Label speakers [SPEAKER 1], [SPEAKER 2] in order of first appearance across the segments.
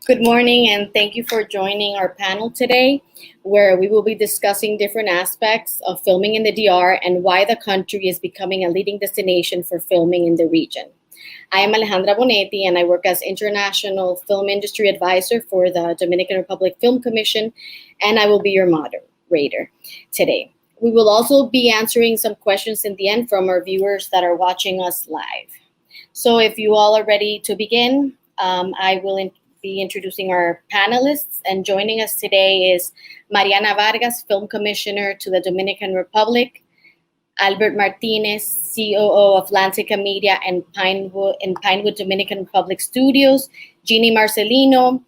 [SPEAKER 1] Good morning, and thank you for joining our panel today, where we will be discussing different aspects of filming in the DR and why the country is becoming a leading destination for filming in the region. I am Alejandra Bonetti, and I work as International Film Industry Advisor for the Dominican Republic Film Commission, and I will be your moderator today. We will also be answering some questions in the end from our viewers that are watching us live. So if you all are ready to begin, I will be introducing our panelists. And joining us today is Mariana Vargas, Film Commissioner to the Dominican Republic, Albert Martinez, COO of Lantica Media and Pinewood Dominican Republic Studios, Jeannie Marcelino,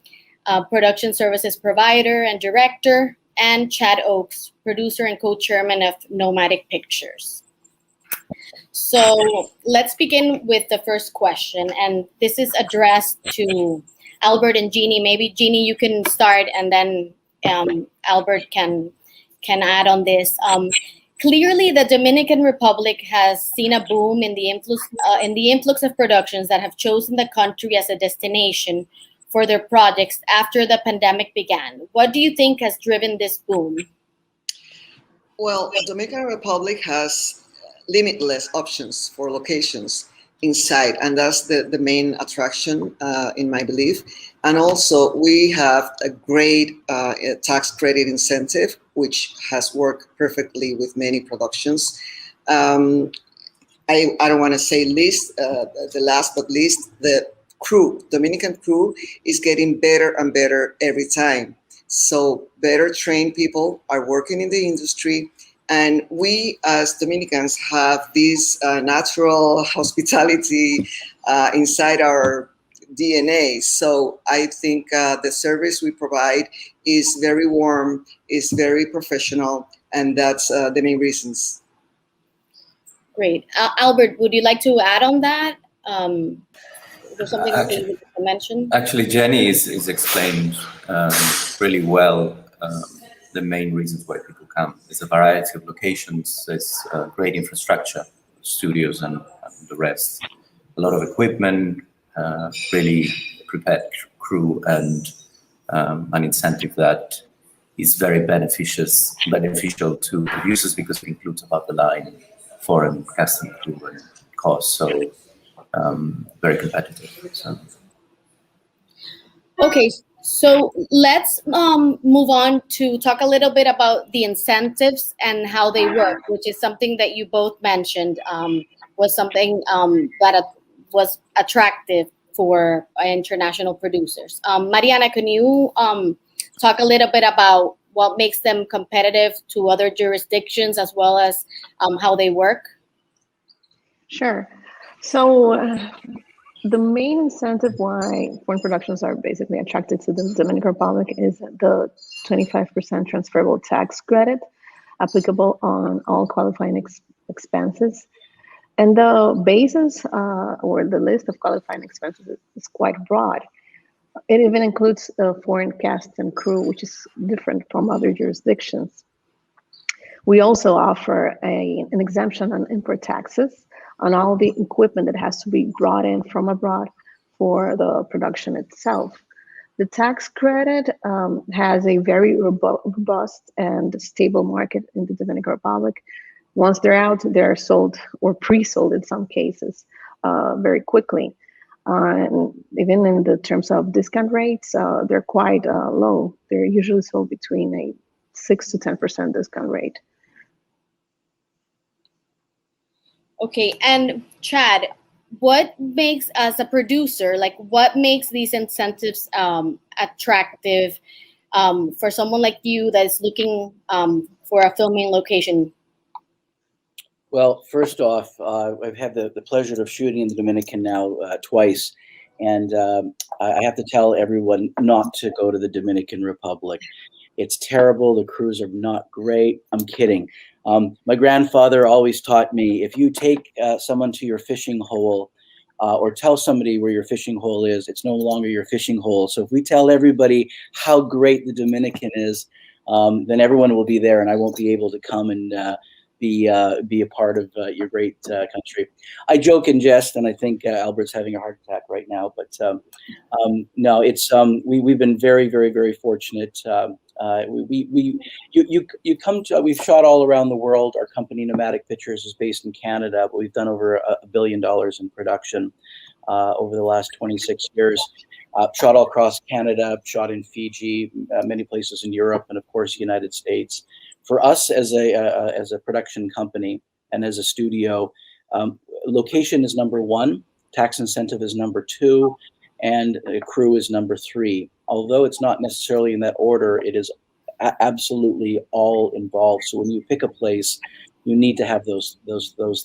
[SPEAKER 1] Production Services Provider and Director, and Chad Oakes, Producer and Co-Chairman of Nomadic Pictures. So let's begin with the first question, and this is addressed to Albert and Jeannie. Maybe Jeannie, you can start, and then Albert can add on this. Clearly, the Dominican Republic has seen a boom in the influx of productions that have chosen the country as a destination for their projects after the pandemic began. What do you think has driven this boom?
[SPEAKER 2] Well, the Dominican Republic has limitless options for locations inside, and that's the main attraction in my belief. And also we have a great tax credit incentive, which has worked perfectly with many productions. I don't want to say least, the last but least, the Dominican crew is getting better and better every time. So better trained people are working in the industry. And we as Dominicans have this natural hospitality inside our DNA. So I think the service we provide is very warm, is very professional, and that's the main reasons.
[SPEAKER 1] Great. Albert, would you like to add on that? There's something else that you would mention?
[SPEAKER 3] Actually, Jenny is explained really well. The main reasons why people come is a variety of locations. There's great infrastructure, studios and the rest. A lot of equipment, really prepared crew, and an incentive that is very beneficial to producers because it includes above the line foreign casting crew and costs. So very competitive. So.
[SPEAKER 1] Okay. So let's move on to talk a little bit about the incentives and how they work, which is something that you both mentioned was something that was attractive for international producers. Mariana, can you talk a little bit about what makes them competitive to other jurisdictions as well as how they work?
[SPEAKER 4] Sure. So the main incentive why foreign productions are basically attracted to the Dominican Republic is the 25% transferable tax credit applicable on all qualifying expenses. And the basis or the list of qualifying expenses is quite broad. It even includes foreign cast and crew, which is different from other jurisdictions. We also offer an exemption on import taxes on all the equipment that has to be brought in from abroad for the production itself. The tax credit has a very robust and stable market in the Dominican Republic. Once they're out, they're sold or pre-sold in some cases very quickly. And even in the terms of discount rates, they're quite low. They're usually sold between a 6 to 10% discount rate.
[SPEAKER 1] Okay, and Chad, what makes, as a producer, what makes these incentives attractive for someone like you that is looking for a filming location?
[SPEAKER 5] Well, first off, I've had the pleasure of shooting in the Dominican now twice, and I have to tell everyone not to go to the Dominican Republic. It's terrible. The crews are not great. I'm kidding. My grandfather always taught me, if you take someone to your fishing hole or tell somebody where your fishing hole is, it's no longer your fishing hole. So if we tell everybody how great the Dominican is, then everyone will be there and I won't be able to come and be a part of your great country. I joke and jest, and I think Albert's having a heart attack right now. But no, it's we've been very, very, very fortunate. You come to, we've shot all around the world. Our company Nomadic Pictures is based in Canada, but we've done over $1 billion in production over the last 26 years. Shot all across Canada, shot in Fiji, many places in Europe, and of course, United States. For us as a production company and as a studio, location is number one, tax incentive is number two, and crew is number three. Although it's not necessarily in that order, it is absolutely all involved. So when you pick a place, you need to have those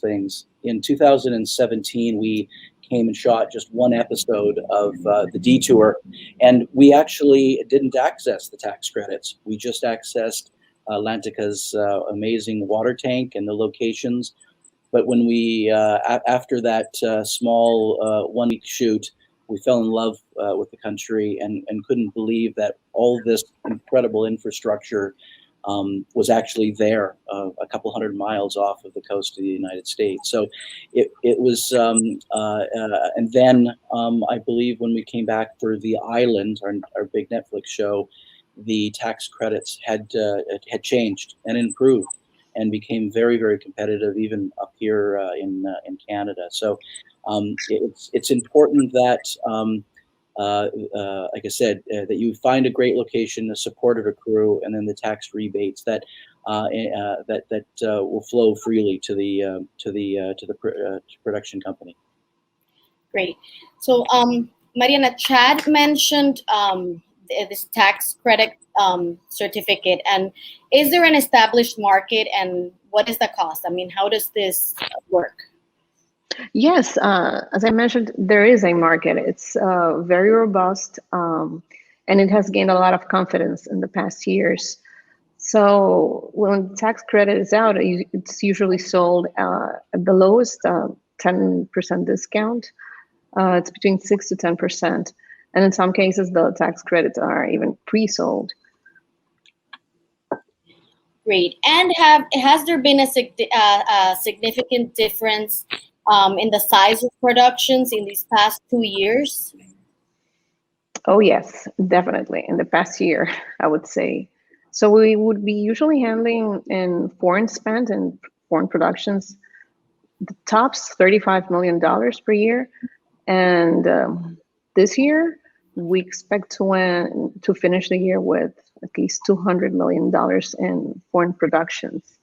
[SPEAKER 5] things. In 2017, we came and shot just one episode of The Detour, and we actually didn't access the tax credits. We just accessed Atlantica's amazing water tank and the locations. But when we, after that small 1 week shoot, we fell in love with the country and couldn't believe that all this incredible infrastructure was actually there a couple hundred miles off of the coast of the United States. So it was, and then I believe when we came back for The Island, our big Netflix show, the tax credits had changed and improved and became very, very competitive, even up here in Canada. So it's important that, like I said, that you find a great location, a supportive crew, and then the tax rebates that will flow freely to the production company.
[SPEAKER 1] Great. So, Mariana, Chad mentioned this tax credit certificate, and is there an established market, and what is the cost? I mean, how does this work?
[SPEAKER 4] Yes, as I mentioned, there is a market. It's very robust, and it has gained a lot of confidence in the past years. So when tax credit is out, it's usually sold at the lowest 10% discount. It's between 6 to 10%. And in some cases, the tax credits are even pre-sold.
[SPEAKER 1] Great. And has there been a significant difference in the size of productions in these past 2 years?
[SPEAKER 4] Oh, yes, definitely. In the past year, I would say. So we would be usually handling in foreign spend and foreign productions, the tops $35 million per year. And this year, we expect to finish the year with at least $200 million in foreign productions,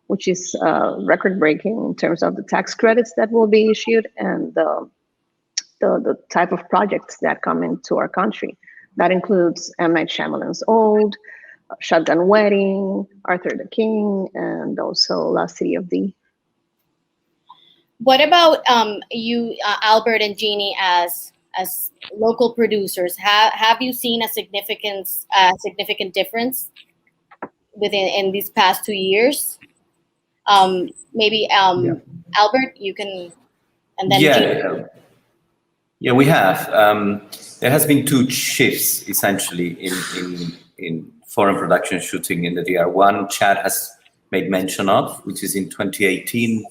[SPEAKER 4] which is record-breaking in terms of the tax credits that will be issued and the type of projects that come into our country. That includes M. Night Shyamalan's Old, Shotgun Wedding, Arthur the King, and also Lost City of D.
[SPEAKER 1] What about you, Albert and Jeannie, as local producers? Have you seen a significant difference in these past 2 years? Maybe Albert, you can, and then Jeannie.
[SPEAKER 3] Yeah, we have. There has been two shifts essentially in foreign production shooting in the DR. One, Chad has made mention of, which is in 2018,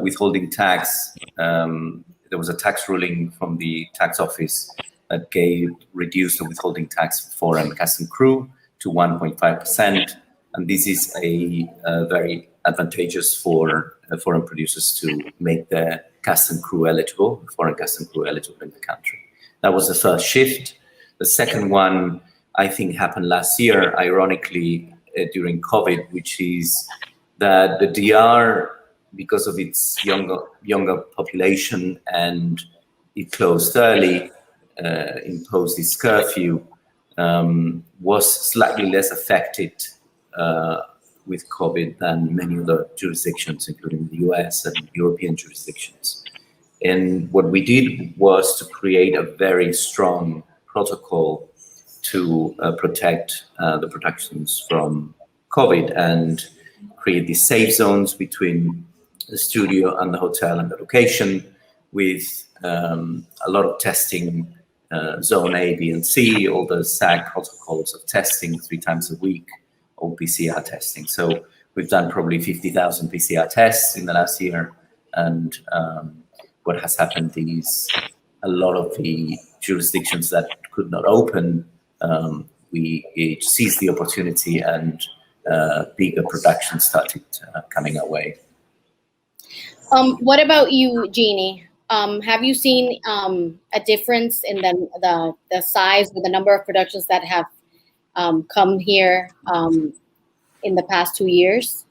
[SPEAKER 3] withholding tax. There was a tax ruling from the tax office that reduced the withholding tax for foreign cast and crew to 1.5%, and this is a very advantageous for foreign producers to make the cast and crew eligible, foreign cast and crew eligible in the country. That was the first shift. The second one, I think, happened last year, ironically, during COVID, which is that the DR, because of its younger population and it closed early, imposed this curfew, was slightly less affected with COVID than many other jurisdictions, including the US and European jurisdictions. And what we did was to create a very strong protocol to protect the productions from COVID and create these safe zones between the studio and the hotel and the location with a lot of testing, zone A, B, and C, all the SAG protocols of testing 3 times a week, or PCR testing. So we've done probably 50,000 PCR tests in the last year. And what has happened is a lot of the jurisdictions that could not open, we seized the opportunity, and bigger productions started coming our way.
[SPEAKER 1] What about you, Jeannie? Have you seen a difference in the size or the number of productions that have come here in the past 2 years?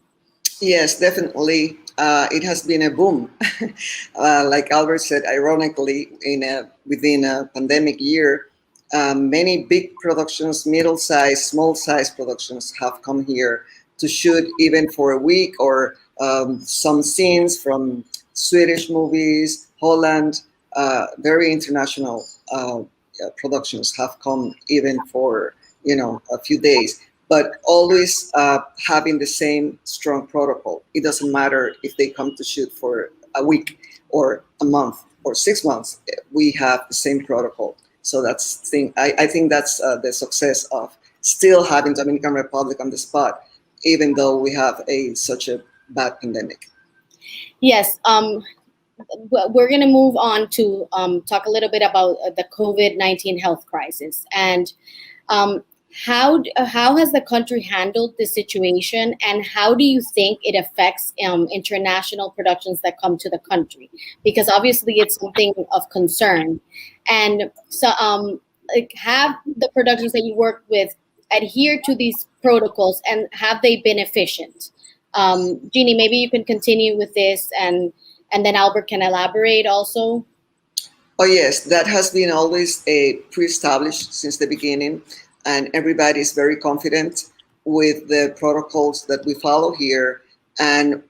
[SPEAKER 2] Yes, definitely. It has been a boom. Like Albert said, ironically, within a pandemic year, many big productions, middle-sized, small-sized productions have come here to shoot even for a week, or some scenes from Swedish movies, Holland, very international productions have come even for a few days, but always having the same strong protocol. It doesn't matter if they come to shoot for a week or a month or 6 months. We have the same protocol. So I think that's the success of still having Dominican Republic on the spot, even though we have such a bad pandemic.
[SPEAKER 1] Yes. We're going to move on to talk a little bit about the COVID-19 health crisis, and how has the country handled the situation, and how do you think it affects international productions that come to the country? Because obviously it's something of concern. And so have the productions that you work with adhere to these protocols, and have they been efficient? Jeannie, maybe you can continue with this, and then Albert can elaborate also.
[SPEAKER 2] Oh yes, that has been always pre-established since the beginning, and everybody is very confident with the protocols that we follow here. And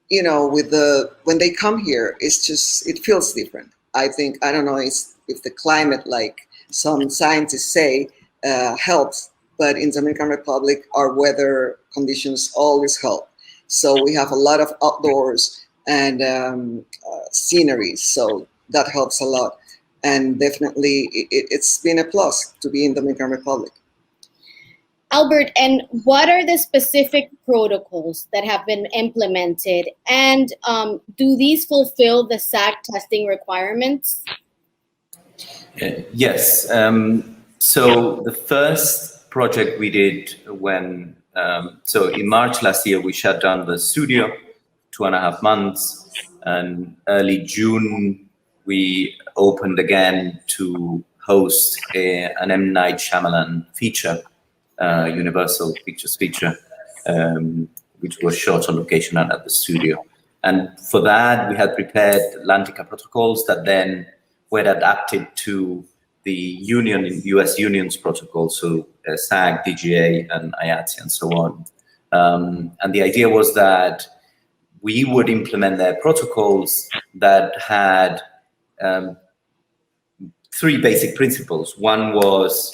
[SPEAKER 2] when they come here, it feels different. I don't know if the climate, like some scientists say, helps, but in Dominican Republic, our weather conditions always help. So we have a lot of outdoors and scenery, so that helps a lot. And definitely, it's been a plus to be in Dominican Republic.
[SPEAKER 1] Albert, and what are the specific protocols that have been implemented, and do these fulfill the SAG testing requirements?
[SPEAKER 3] Yes. So the first project we did so in March last year, we shut down the studio, 2.5 months, and early June, we opened again to host an M. Night Shyamalan feature, Universal Pictures feature, which was shot on location and at the studio. And for that, we had prepared Atlantica protocols that then were adapted to the US Union's protocol, so SAG, DGA, and IATSE, and so on. And the idea was that we would implement their protocols that had 3 basic principles. One was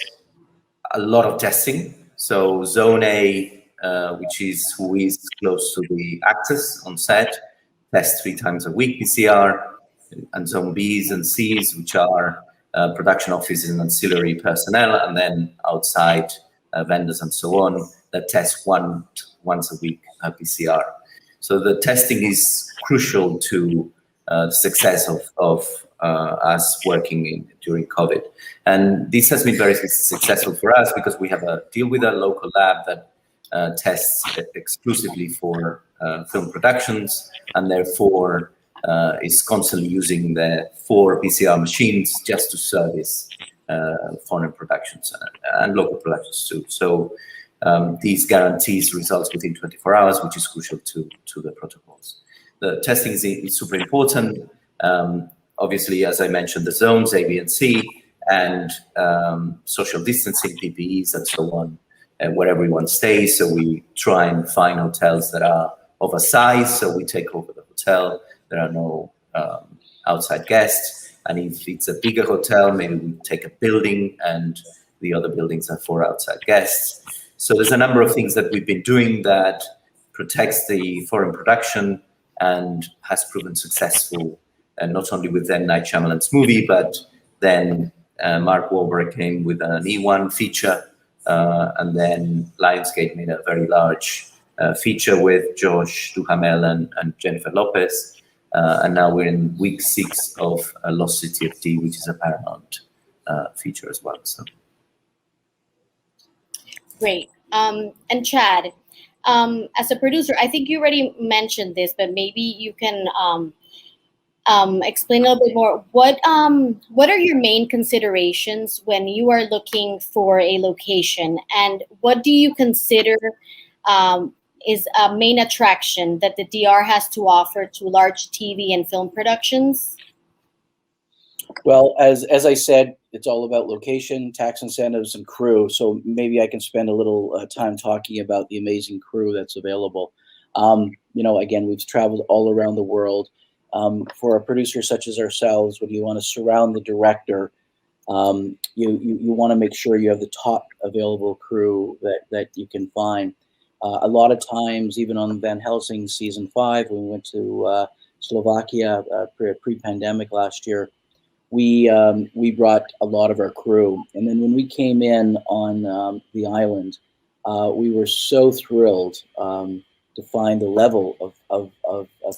[SPEAKER 3] a lot of testing. So Zone A, which is who is close to the actors on set, test 3 times a week PCR, and Zone Bs and Cs, which are production offices and ancillary personnel, and then outside vendors and so on, that test once a week PCR. So the testing is crucial to the success of us working during COVID. And this has been very successful for us because we have a deal with a local lab that tests exclusively for film productions, and therefore is constantly using the 4 PCR machines just to service foreign productions and local productions too. So these guarantees results within 24 hours, which is crucial to the protocols. The testing is super important. Obviously, as I mentioned, the zones A, B, and C, and social distancing, PPEs, and so on, where everyone stays. So we try and find hotels that are of a size, so we take over the hotel. There are no outside guests. And if it's a bigger hotel, maybe we take a building and the other buildings are for outside guests. So there's a number of things that we've been doing that protects the foreign production and has proven successful, and not only with then Night Shyamalan's movie, but then Mark Wahlberg came with an E1 feature, and then Lionsgate made a very large feature with Josh Duhamel and Jennifer Lopez. And now we're in week 6 of Lost City of D, which is a Paramount feature as well. So
[SPEAKER 1] Great. And Chad, as a producer, I think you already mentioned this, but maybe you can explain a little bit more. What are your main considerations when you are looking for a location, and what do you consider is a main attraction that the DR has to offer to large TV and film productions?
[SPEAKER 5] Well, as I said, it's all about location, tax incentives, and crew. So maybe I can spend a little time talking about the amazing crew that's available. Again, we've traveled all around the world. For a producer such as ourselves, when you want to surround the director, you want to make sure you have the top available crew that you can find. A lot of times, even on Van Helsing season 5, when we went to Slovakia pre-pandemic last year, we brought a lot of our crew, and then when we came in on the island, we were so thrilled to find the level of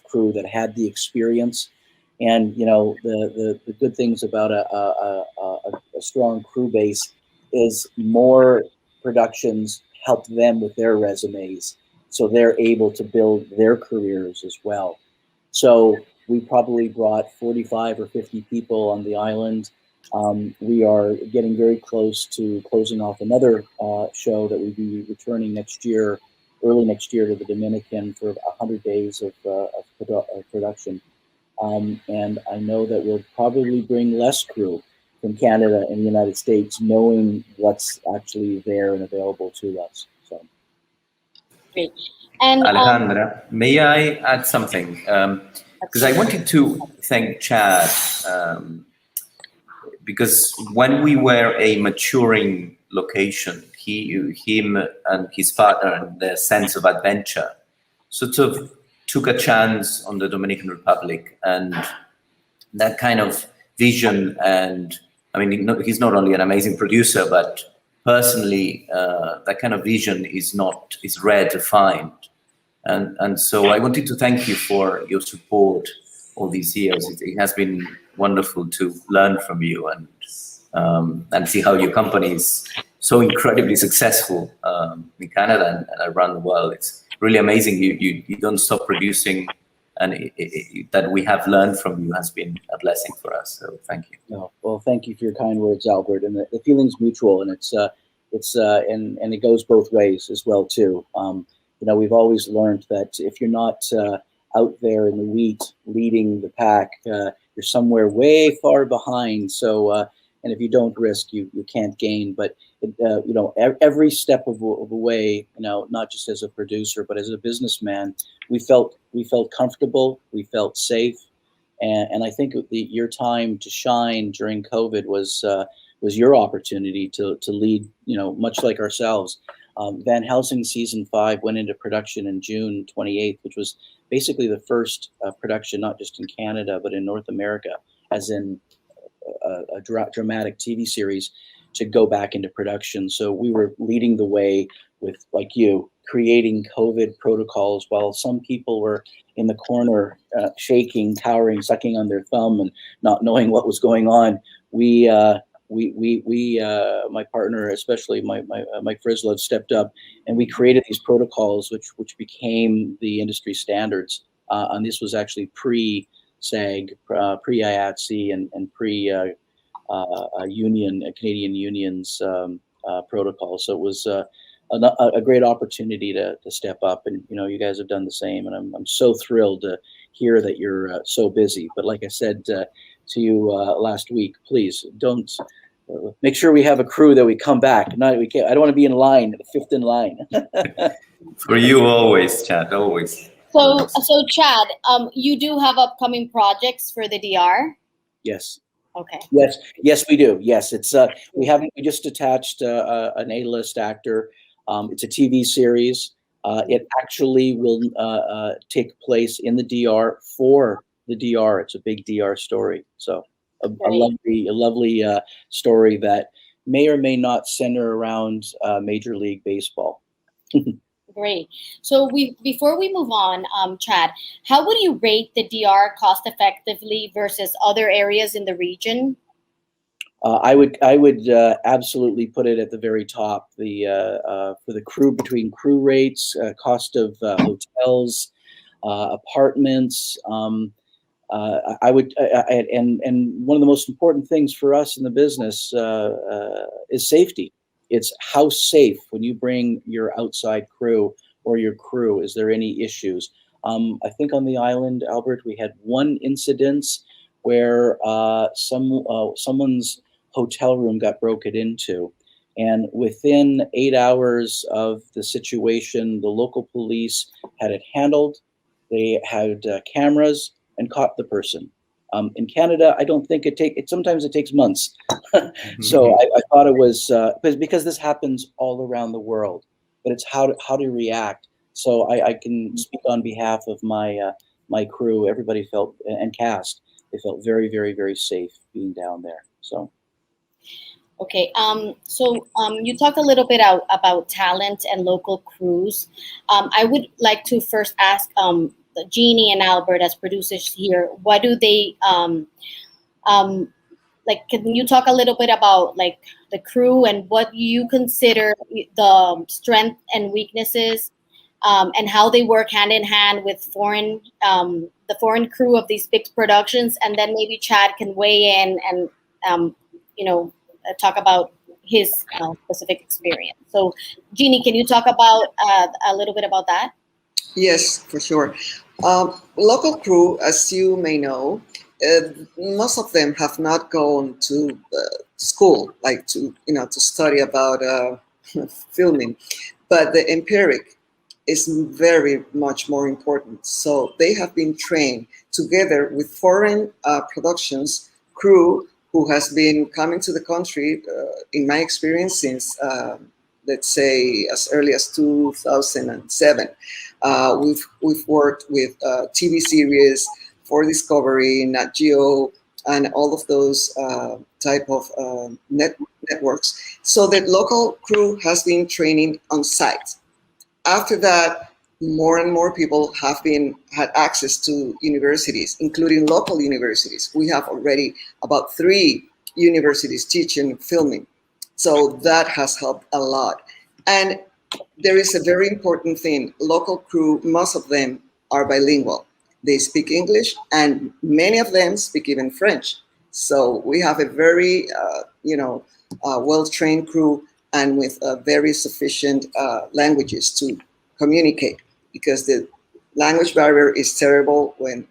[SPEAKER 5] crew that had the experience. And the good things about a strong crew base is more productions help them with their resumes, so they're able to build their careers as well. So we probably brought 45 or 50 people on the island. We are getting very close to closing off another show that we'll be returning next year, early next year, to the Dominican for 100 days of production. And I know that we'll probably bring less crew from Canada and the United States, knowing what's actually there and available to us. So.
[SPEAKER 1] Great. And
[SPEAKER 3] Alejandra, may I add something? Because I wanted to thank Chad, because when we were a maturing location, him and his partner and their sense of adventure sort of took a chance on the Dominican Republic, and that kind of vision. And I mean, he's not only an amazing producer, but personally, that kind of vision is rare to find. And so I wanted to thank you for your support all these years. It has been wonderful to learn from you and see how your company is so incredibly successful in Canada and around the world. It's really amazing. You don't stop producing, and that we have learned from you has been a blessing for us. So thank you.
[SPEAKER 5] No, well, thank you for your kind words, Albert. And the feeling's mutual, and it's and it goes both ways as well too. We've always learned that if you're not out there in the wheat leading the pack, you're somewhere way far behind. So, and if you don't risk, you can't gain. But every step of the way, not just as a producer, but as a businessman, we felt comfortable, we felt safe, and I think your time to shine during COVID was your opportunity to lead. Much like ourselves. Van Helsing season 5 went into production in June 28th, which was basically the first production, not just in Canada, but in North America, as in a dramatic TV series, to go back into production. So we were leading the way with, like you, creating COVID protocols, while some people were in the corner shaking, cowering, sucking on their thumb and not knowing what was going on. We my partner, especially Mike Frislov, stepped up, and we created these protocols, which became the industry standards. And this was actually pre-SAG, pre-IATSE, and pre-Canadian Union's protocol. So it was a great opportunity to step up, and you guys have done the same, and I'm so thrilled to hear that you're so busy. But like I said to you last week, please don't. Make sure we have a crew that we come back. I don't want to be in line, fifth in line.
[SPEAKER 3] For you, always, Chad, always.
[SPEAKER 1] So Chad, you do have upcoming projects for the DR?
[SPEAKER 5] Yes.
[SPEAKER 1] Okay.
[SPEAKER 5] Yes, we do. Yes, it's we just attached an A-list actor. It's a TV series. It actually will take place in the DR for the DR. It's a big DR story. So. A lovely story that may or may not center around Major League Baseball.
[SPEAKER 1] Great. So before we move on, Chad, how would you rate the DR cost effectively versus other areas in the region?
[SPEAKER 5] I would absolutely put it at the very top. For the crew, between crew rates, cost of hotels, apartments. I would, and one of the most important things for us in the business is safety. It's how safe when you bring your outside crew or your crew. Is there any issues? I think on the island, Albert, we had one incident where someone's hotel room got broken into, and within 8 hours of the situation, the local police had it handled. They had cameras and caught the person. In Canada, I don't think sometimes it takes months. So I thought it was because this happens all around the world, but it's how to react. So I can speak on behalf of my crew. Everybody felt, and cast, they felt very, very, very safe being down there. So.
[SPEAKER 1] Okay. You talk a little bit about talent and local crews. I would like to first ask Jeannie and Albert as producers here, what do they like? Can you talk a little bit about like the crew and what you consider the strength and weaknesses, and how they work hand in hand with the foreign crew of these big productions, and then maybe Chad can weigh in and you know talk about his specific experience. So, Jeannie, can you talk about a little bit about that?
[SPEAKER 2] Yes, for sure. Local crew, as you may know, most of them have not gone to school, like to study about filming, but the empiric is very much more important. So they have been trained together with foreign productions crew who has been coming to the country, in my experience, since let's say as early as 2007. We've worked with TV series for Discovery, Nat Geo, and all of those type of networks. So the local crew has been training on site. After that, more and more people have had access to universities, including local universities. We have already about 3 universities teaching filming. So that has helped a lot. And there is a very important thing. Local crew, most of them are bilingual. They speak English, and many of them speak even French. So we have a very, well-trained crew, and with very sufficient languages to communicate, because the language barrier is terrible when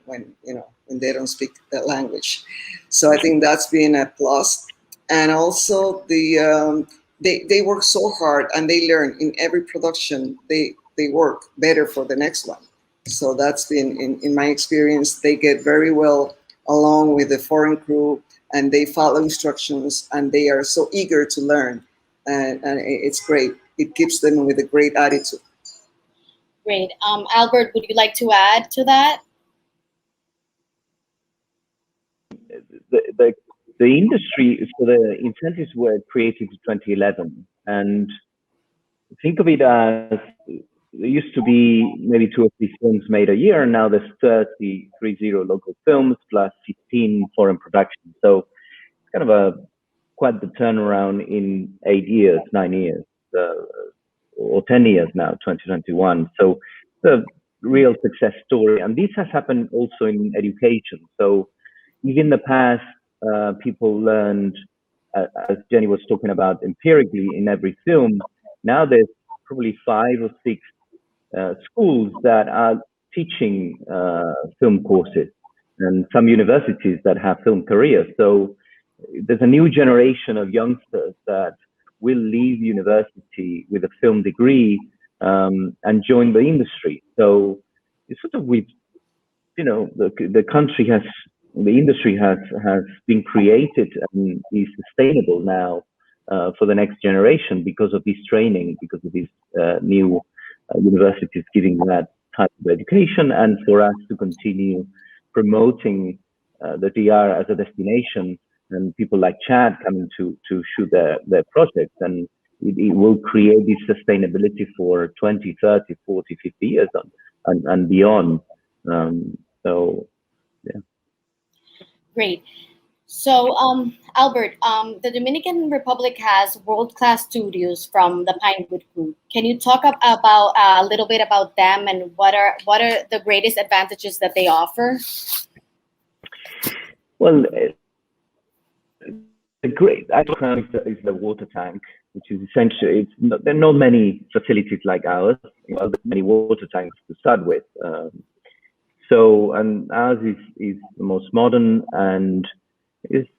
[SPEAKER 2] they don't speak that language. So I think that's been a plus. And also they work so hard, and they learn in every production. They work better for the next one. So that's been in my experience. They get very well along with the foreign crew, and they follow instructions, and they are so eager to learn, and it's great. It keeps them with a great attitude.
[SPEAKER 1] Great. Albert, would you like to add to that?
[SPEAKER 6] The industry, so the incentives were created in 2011, and think of it as there used to be maybe 2 or 3 films made a year, and now there's 30 local films plus 15 foreign productions. So it's kind of quite the turnaround in 8 years, 9 years, or 10 years now, 2021. So it's a real success story. And this has happened also in education. So even in the past, people learned, as Jenny was talking about, empirically in every film. Now there's probably 5 or 6 schools that are teaching film courses, and some universities that have film careers. So there's a new generation of youngsters that will leave university with a film degree and join the industry. So it's sort of the country has, the industry has been created and is sustainable now for the next generation because of this training, because of these new universities giving that type of education, and for us to continue promoting the DR as a destination, and people like Chad coming to shoot their projects. And it will create this sustainability for 20, 30, 40, 50 years and beyond. So, yeah.
[SPEAKER 1] Great. So, Albert, the Dominican Republic has world-class studios from the Pinewood Group. Can you talk about a little bit about them and what are the greatest advantages that they offer?
[SPEAKER 6] Well, the great icon is the water tank, which is essentially, there are not many facilities like ours. Well, there's many water tanks to start with. And ours is the most modern, and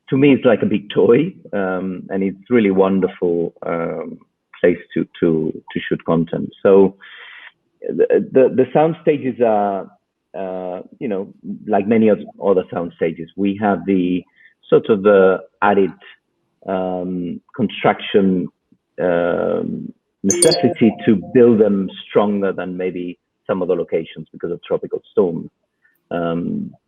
[SPEAKER 6] to me, it's like a big toy, and it's really wonderful place to shoot content. So the sound stages are, like many other sound stages, we have the sort of the added construction necessity to build them stronger than maybe some other locations because of tropical storms.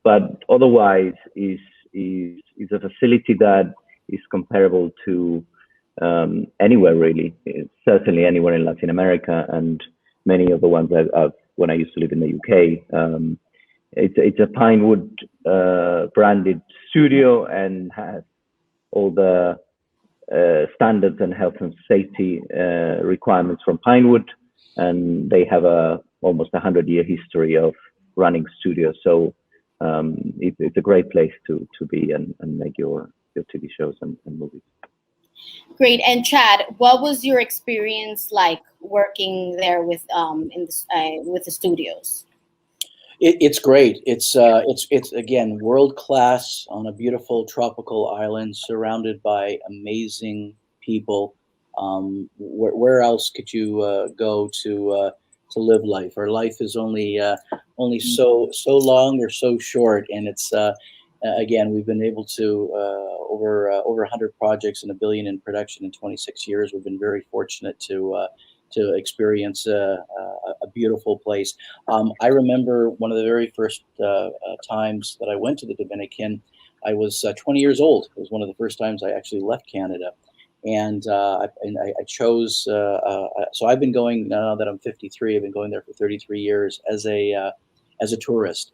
[SPEAKER 6] But otherwise is a facility that is comparable to anywhere really. It's certainly anywhere in Latin America and many of the ones when I used to live in the UK. It's a Pinewood branded studio and has all the standards and health and safety requirements from Pinewood, and they have almost 100-year history of running studios. So it's a great place to be and make your TV shows and movies.
[SPEAKER 1] Great. And Chad, what was your experience like working there with the studios?
[SPEAKER 5] It's great. It's again world class on a beautiful tropical island, surrounded by amazing people. Where else could you go to live life? Our life is only so long or so short, and it's again, we've been able to over 100 projects and $1 billion in production in 26 years. We've been very fortunate to experience a beautiful place. I remember one of the very first times that I went to the Dominican. I was 20 years old. It was one of the first times I actually left Canada. And I chose, so I've been going, now that I'm 53, I've been going there for 33 years as a tourist.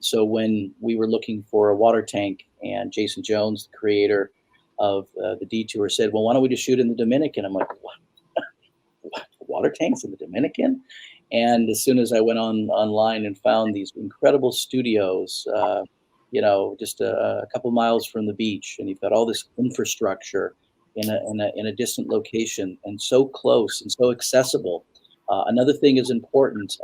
[SPEAKER 5] So when we were looking for a water tank, and Jason Jones, the creator of the Detour, said, well, why don't we just shoot in the Dominican? I'm like, what? Water tanks in the Dominican? And as soon as I went online and found these incredible studios, just a couple miles from the beach, and you've got all this infrastructure in a distant location, and so close and so accessible. Another thing is important.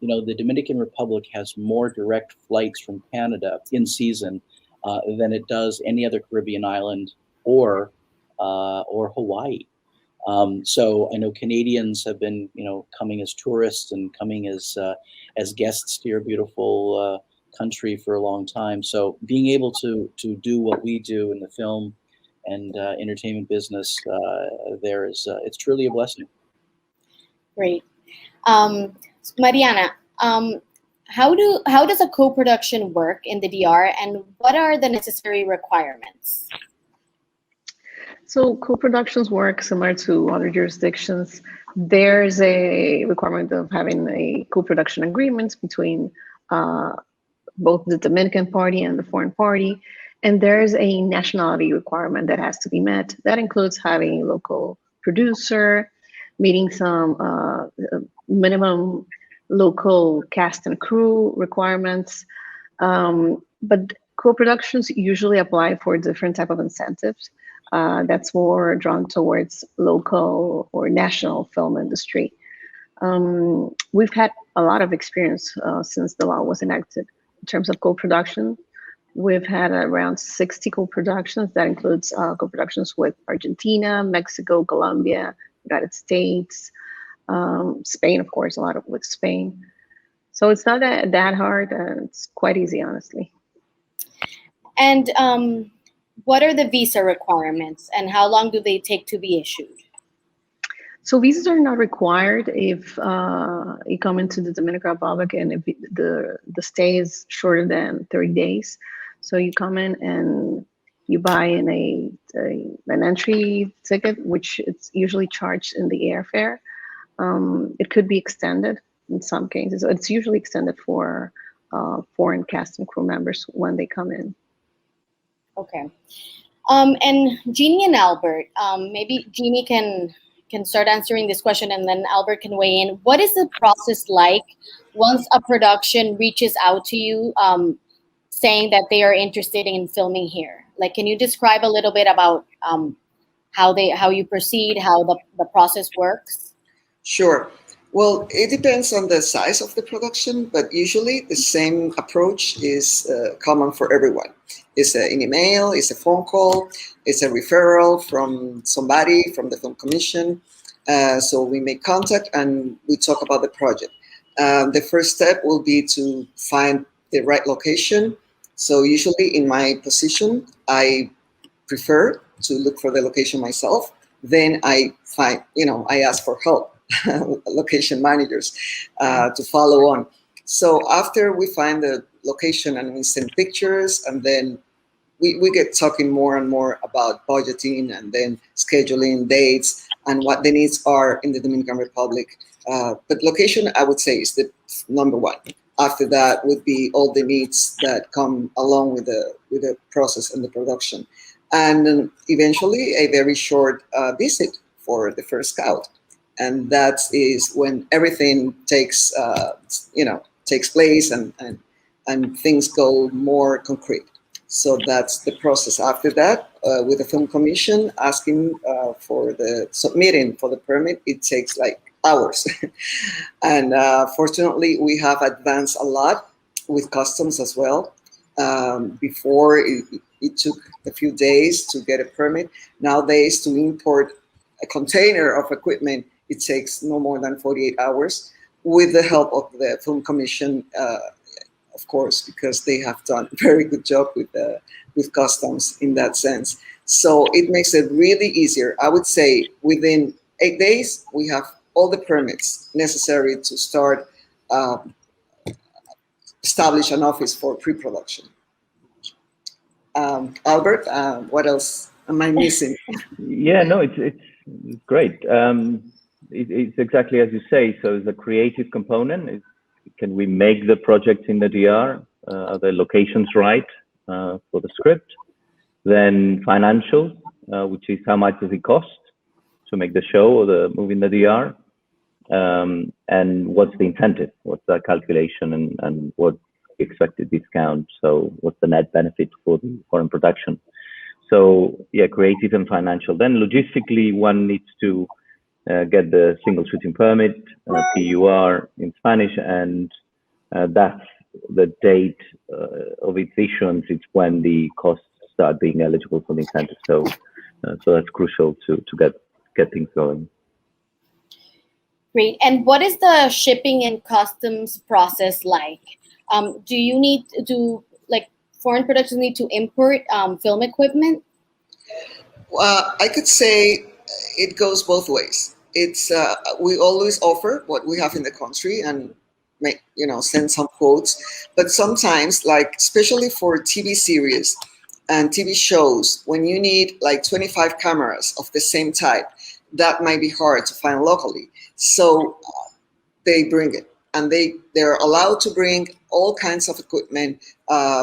[SPEAKER 5] The Dominican Republic has more direct flights from Canada in season than it does any other Caribbean island or Hawaii. So I know Canadians have been, coming as tourists and coming as guests to your beautiful country for a long time. So being able to do what we do in the film and entertainment business there is it's truly a blessing.
[SPEAKER 1] Great. Mariana, how does a co-production work in the DR, and what are the necessary requirements?
[SPEAKER 4] So co-productions work similar to other jurisdictions. There's a requirement of having a co-production agreement between both the Dominican party and the foreign party. And there's a nationality requirement that has to be met. That includes having a local producer, meeting some minimum local cast and crew requirements. But co-productions usually apply for different type of incentives. That's more drawn towards local or national film industry. We've had a lot of experience since the law was enacted in terms of co-production. We've had around 60 co-productions. That includes co-productions with Argentina, Mexico, Colombia, United States, Spain, of course, a lot of with Spain. So it's not that hard. It's quite easy, honestly.
[SPEAKER 1] And what are the visa requirements, and how long do they take to be issued?
[SPEAKER 4] So visas are not required if you come into the Dominican Republic and if the stay is shorter than 30 days. So you come in and You buy in an entry ticket, which it's usually charged in the airfare. It could be extended in some cases. It's usually extended for foreign cast and crew members when they come in.
[SPEAKER 1] Okay. And Jeannie and Albert, maybe Jeannie can start answering this question, and then Albert can weigh in. What is the process like once a production reaches out to you, saying that they are interested in filming here? Like, can you describe a little bit about how you proceed, how the process works?
[SPEAKER 2] Sure. Well, it depends on the size of the production, but usually the same approach is common for everyone. It's an email, it's a phone call, it's a referral from somebody from the film commission. So we make contact and we talk about the project. The first step will be to find the right location. So usually in my position, I prefer to look for the location myself. Then I ask for help. Location managers to follow on. So after we find the location and we send pictures, and then we get talking more and more about budgeting and then scheduling dates and what the needs are in the Dominican Republic. But location, I would say, is the number one. After that would be all the needs that come along with the process and the production. And eventually a very short visit for the first scout. And that is when everything takes place and things go more concrete. So that's the process. After that, with the film commission asking for the submitting for the permit, it takes like hours. And fortunately, we have advanced a lot with customs as well. Before it took a few days to get a permit. Nowadays, to import a container of equipment, it takes no more than 48 hours with the help of the film commission, of course, because they have done a very good job with customs in that sense. So it makes it really easier. I would say within 8 days, we have all the permits necessary to start establish an office for pre-production. Albert, what else am I missing?
[SPEAKER 6] Yeah, no, it's great. It's exactly as you say. So the creative component, can we make the projects in the DR? Are the locations right for the script? Then financial, which is how much does it cost to make the show or the movie in the DR? And what's the incentive? What's the calculation and what expected discount? So what's the net benefit for the foreign production? So yeah, creative and financial. Then logistically, one needs to get the single shooting permit, PUR in Spanish, and that's the date of its issuance. It's when the costs start being eligible for the incentive. So that's crucial to get things going.
[SPEAKER 1] Great. And what is the shipping and customs process like? Do you need to, like, foreign productions need to import film equipment?
[SPEAKER 2] I could say it goes both ways. It's we always offer what we have in the country and send some quotes. But sometimes, like especially for TV series and TV shows, when you need like 25 cameras of the same type, that might be hard to find locally. So they bring it, and they're allowed to bring all kinds of equipment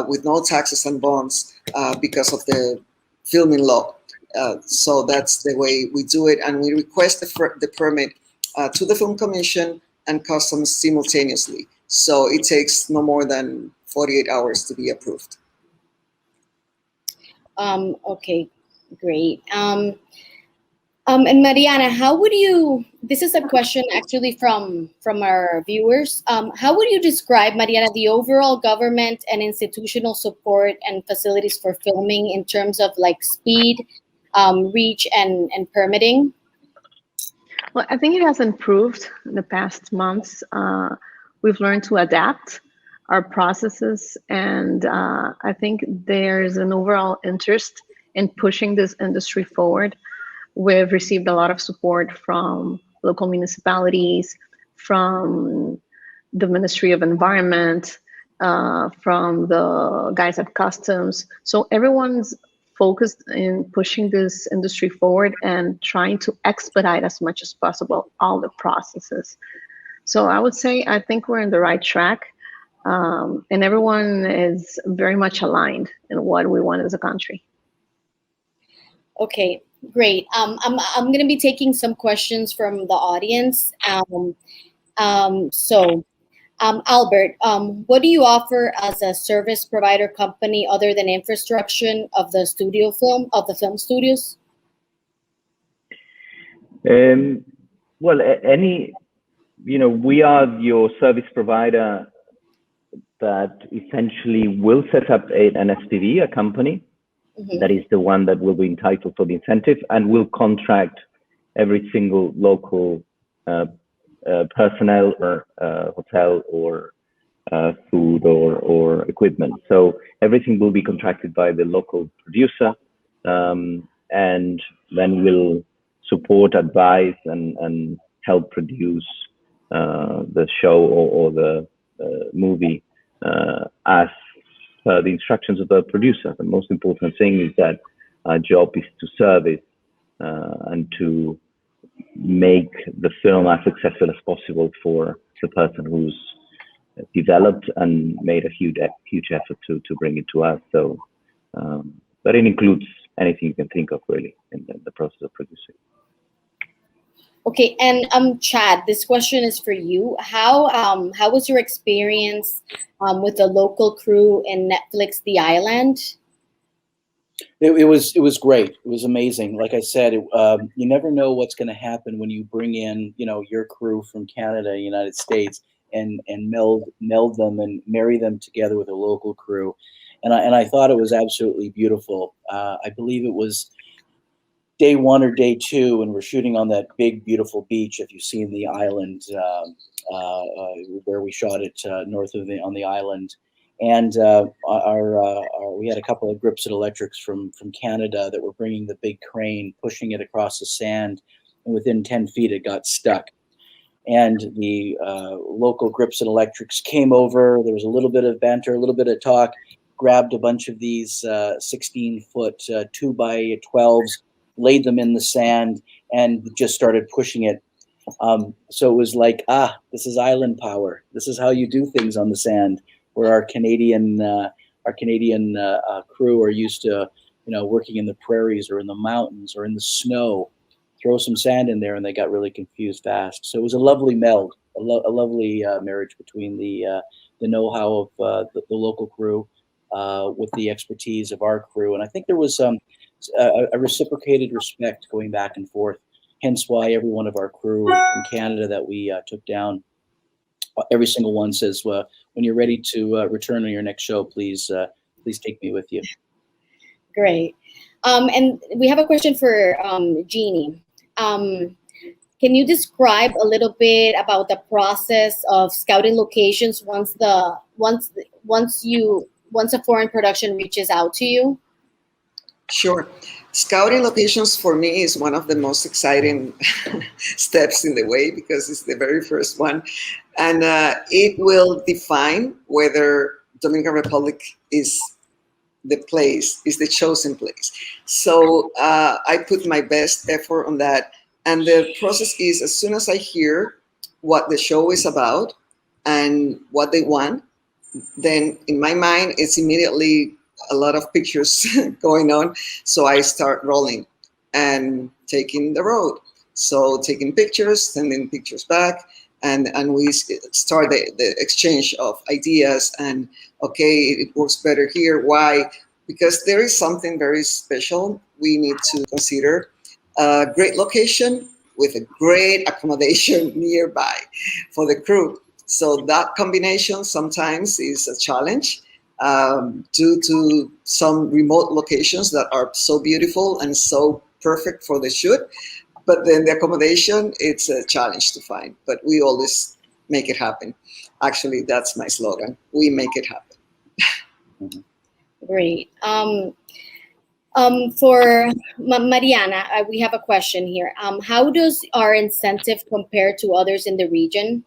[SPEAKER 2] with no taxes and bonds because of the filming law. So that's the way we do it, and we request the permit to the Film Commission and Customs simultaneously. So it takes no more than 48 hours to be approved.
[SPEAKER 1] Okay, great. And Mariana, how would you? This is a question actually from our viewers. How would you describe, Mariana, the overall government and institutional support and facilities for filming in terms of like speed, reach, and permitting?
[SPEAKER 4] Well, I think it has improved in the past months. We've learned to adapt our processes, and I think there's an overall interest in pushing this industry forward. We've received a lot of support from local municipalities, from the Ministry of Environment, from the guys at Customs. So everyone's focused in pushing this industry forward and trying to expedite as much as possible all the processes. So I would say I think we're in the right track, and everyone is very much aligned in what we want as a country.
[SPEAKER 1] Okay, great. I'm going to be taking some questions from the audience. Albert, what do you offer as a service provider company other than infrastructure of the film studios?
[SPEAKER 6] Well, we are your service provider that essentially will set up an SPV, a company, that is the one that will be entitled for the incentive and will contract every single local personnel or hotel or food or equipment. So everything will be contracted by the local producer, and then we'll support, advise, and help produce the show or the movie as the instructions of the producer. The most important thing is that our job is to service and to make the film as successful as possible for the person who's developed and made a huge effort to bring it to us. So, but it includes anything you can think of really in the process of producing.
[SPEAKER 1] Okay, and Chad, this question is for you. How was your experience with the local crew in Netflix The Island?
[SPEAKER 5] It was great. It was amazing. Like I said, you never know what's going to happen when you bring in your crew from Canada, United States, and meld them and marry them together with a local crew, and I thought it was absolutely beautiful. I believe it was day one or day two, and we're shooting on that big, beautiful beach. If you've seen the island, where we shot it north of on the island, and we had a couple of Gripson Electrics from Canada that were bringing the big crane, pushing it across the sand, and within 10 feet it got stuck. And the local Gripson Electrics came over. There was a little bit of banter, a little bit of talk, grabbed a bunch of these 16-foot 2x12s, laid them in the sand, and just started pushing it. So it was like, this is island power. This is how you do things on the sand. Where our Canadian crew are used to, working in the prairies or in the mountains or in the snow. Throw some sand in there, and they got really confused fast. So it was a lovely meld, a lovely marriage between the know-how of the local crew with the expertise of our crew, and I think there was a reciprocated respect going back and forth. Hence why every one of our crew from Canada that we took down, every single one says, when you're ready to return on your next show, please take me with you.
[SPEAKER 1] Great. And we have a question for Jeannie. Can you describe a little bit about the process of scouting locations once a foreign production reaches out to you?
[SPEAKER 2] Sure. Scouting locations for me is one of the most exciting steps in the way because it's the very first one. And it will define whether Dominican Republic is the place, is the chosen place. So I put my best effort on that. And the process is, as soon as I hear what the show is about and what they want, then in my mind, it's immediately a lot of pictures going on. So I start rolling and taking the road. So taking pictures, sending pictures back, and we start the exchange of ideas and, okay, it works better here. Why? Because there is something very special we need to consider. A great location with a great accommodation nearby for the crew. So that combination sometimes is a challenge. Due to some remote locations that are so beautiful and so perfect for the shoot. But then the accommodation, it's a challenge to find, but we always make it happen. Actually, that's my slogan. We make it happen.
[SPEAKER 1] Great. For Mariana, we have a question here. How does our incentive compare to others in the region?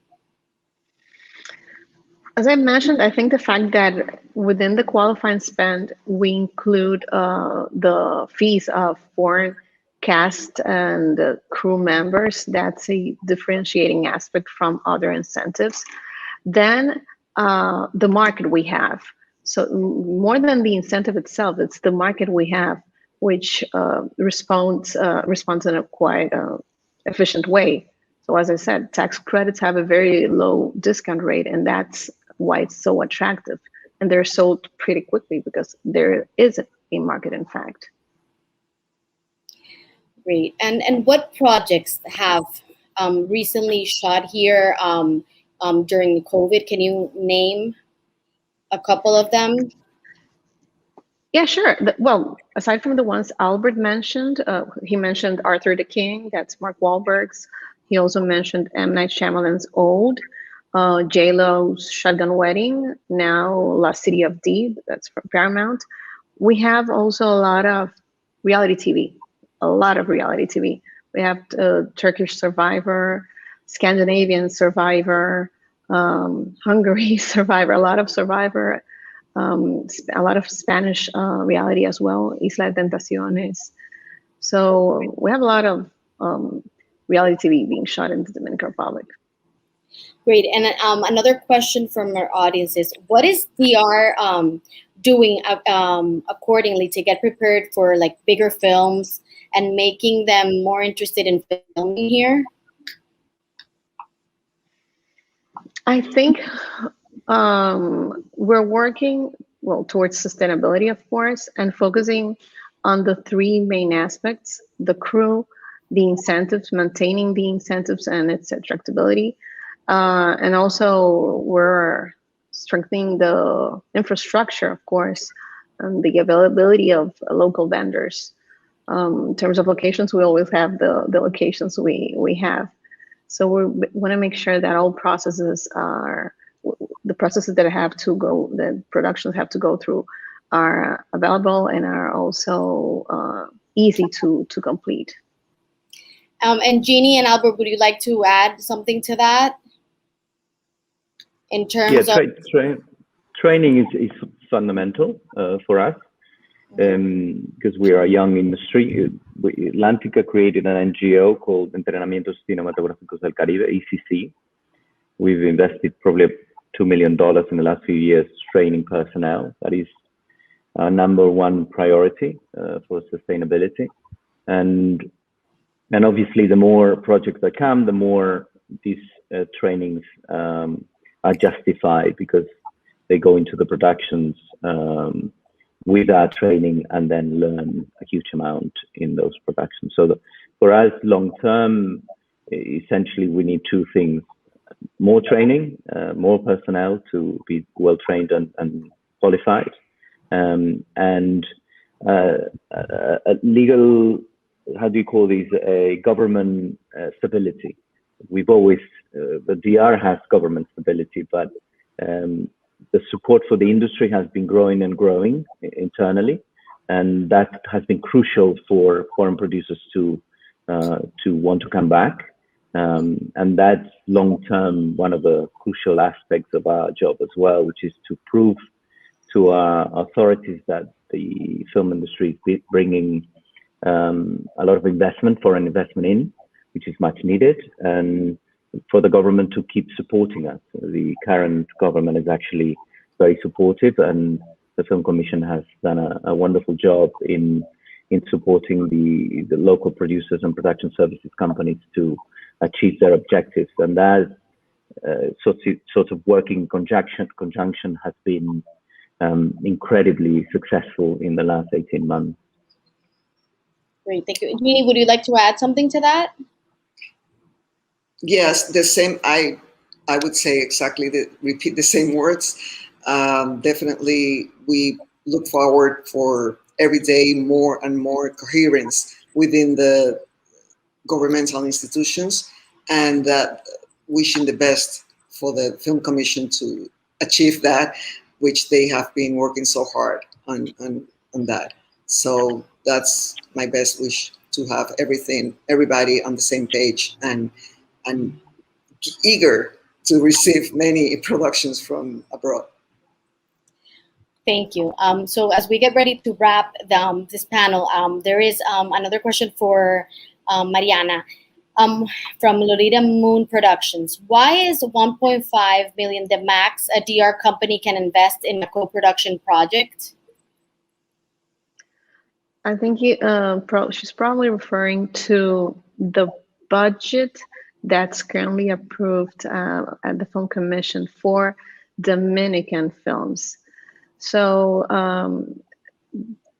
[SPEAKER 4] As I mentioned, I think the fact that within the qualifying spend, we include the fees of foreign cast and crew members, that's a differentiating aspect from other incentives. Then the market we have. So more than the incentive itself, it's the market we have, which responds in a quite efficient way. So as I said, tax credits have a very low discount rate, and that's why it's so attractive. And they're sold pretty quickly because there is a market, in fact.
[SPEAKER 1] Great. And what projects have recently shot here during COVID? Can you name a couple of them?
[SPEAKER 4] Yeah, sure. Well, aside from the ones Albert mentioned, he mentioned Arthur the King, that's Mark Wahlberg's. He also mentioned M. Night Shyamalan's Old, J-Lo's Shotgun Wedding, now Lost City of D, that's from Paramount. We have also a lot of reality TV, a lot of reality TV. We have Turkish Survivor, Scandinavian Survivor, Hungary Survivor, a lot of Survivor, a lot of Spanish reality as well, Isla de Tentaciones. So we have a lot of reality TV being shot in the Dominican Republic.
[SPEAKER 1] Great. And another question from our audience is, what is DR doing accordingly to get prepared for like bigger films and making them more interested in filming here?
[SPEAKER 4] I think we're working towards sustainability, of course, and focusing on the three main aspects: the crew, the incentives, maintaining the incentives and its attractability, and also we're strengthening the infrastructure, of course, and the availability of local vendors. In terms of locations, we always have the locations we have. So we want to make sure that all processes are, the processes that that productions have to go through are available and are also easy to complete.
[SPEAKER 1] And Jeannie and Albert, would you like to add something to that? In terms of
[SPEAKER 6] training is fundamental for us because we are a young industry. Atlantica created an NGO called Entrenamientos Cinematográficos del Caribe, ECC. We've invested probably $2 million in the last few years training personnel. That is our number one priority for sustainability. And obviously, the more projects that come, the more these trainings are justified because they go into the productions with our training and then learn a huge amount in those productions. So for us, long term, essentially, we need two things: more training, more personnel to be well trained and qualified, and legal, how do you call these, government stability. We've always, the DR has government stability, but the support for the industry has been growing and growing internally, and that has been crucial for foreign producers to want to come back. And that's long-term one of the crucial aspects of our job as well, which is to prove to our authorities that the film industry is bringing a lot of investment, foreign investment in, which is much needed, and for the government to keep supporting us. The current government is actually very supportive, and the Film Commission has done a wonderful job in supporting the local producers and production services companies to achieve their objectives. And that sort of working conjunction has been incredibly successful in the last 18 months.
[SPEAKER 1] Great, thank you. Jeannie, would you like to add something to that?
[SPEAKER 2] Yes, the same. I would say exactly repeat the same words. Definitely, we look forward for every day more and more coherence within the governmental institutions, and wishing the best for the Film Commission to achieve that, which they have been working so hard on that. So that's my best wish, to have everybody on the same page and eager to receive many productions from abroad.
[SPEAKER 1] Thank you. So as we get ready to wrap this panel, there is another question for Mariana from Lolita Moon Productions. Why is 1.5 million the max a DR company can invest in a co-production project?
[SPEAKER 4] I think she's probably referring to the budget that's currently approved at the Film Commission for Dominican films. So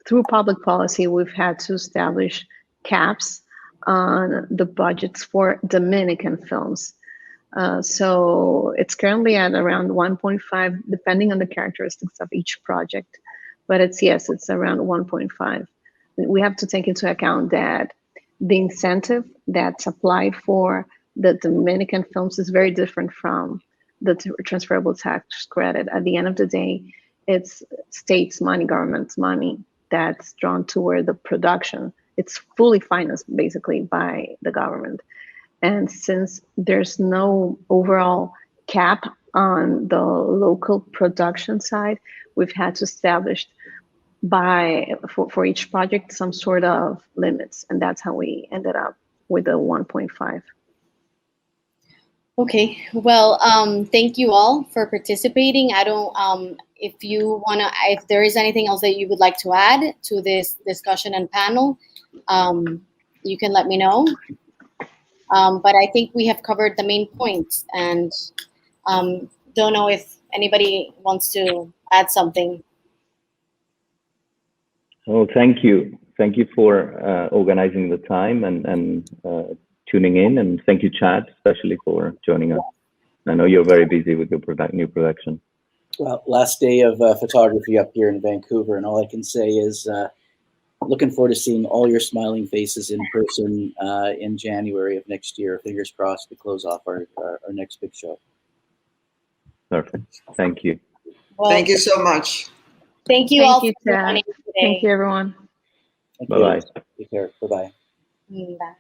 [SPEAKER 4] through public policy, we've had to establish caps on the budgets for Dominican films. So it's currently at around 1.5, depending on the characteristics of each project. But it's around 1.5. We have to take into account that the incentive that's applied for the Dominican films is very different from the transferable tax credit. At the end of the day, it's states' money, government's money that's drawn toward the production. It's fully financed basically by the government. And since there's no overall cap on the local production side, we've had to establish for each project some sort of limits, and that's how we ended up with the 1.5.
[SPEAKER 1] Okay, well, thank you all for participating. I don't, if there is anything else that you would like to add to this discussion and panel, you can let me know. But I think we have covered the main points, and don't know if anybody wants to add something.
[SPEAKER 6] Oh, thank you. Thank you for organizing the time and tuning in. And thank you, Chad, especially for joining us. I know you're very busy with your new production.
[SPEAKER 5] Well, last day of photography up here in Vancouver, and all I can say is looking forward to seeing all your smiling faces in person in January of next year. Fingers crossed to close off our next big show.
[SPEAKER 6] Perfect. Thank you.
[SPEAKER 1] Well,
[SPEAKER 2] Thank you so much.
[SPEAKER 1] Thank you all for joining today.
[SPEAKER 4] Thank you, everyone.
[SPEAKER 5] Thank
[SPEAKER 6] Bye-bye.
[SPEAKER 5] you. Take care. Bye-bye.
[SPEAKER 1] Bye.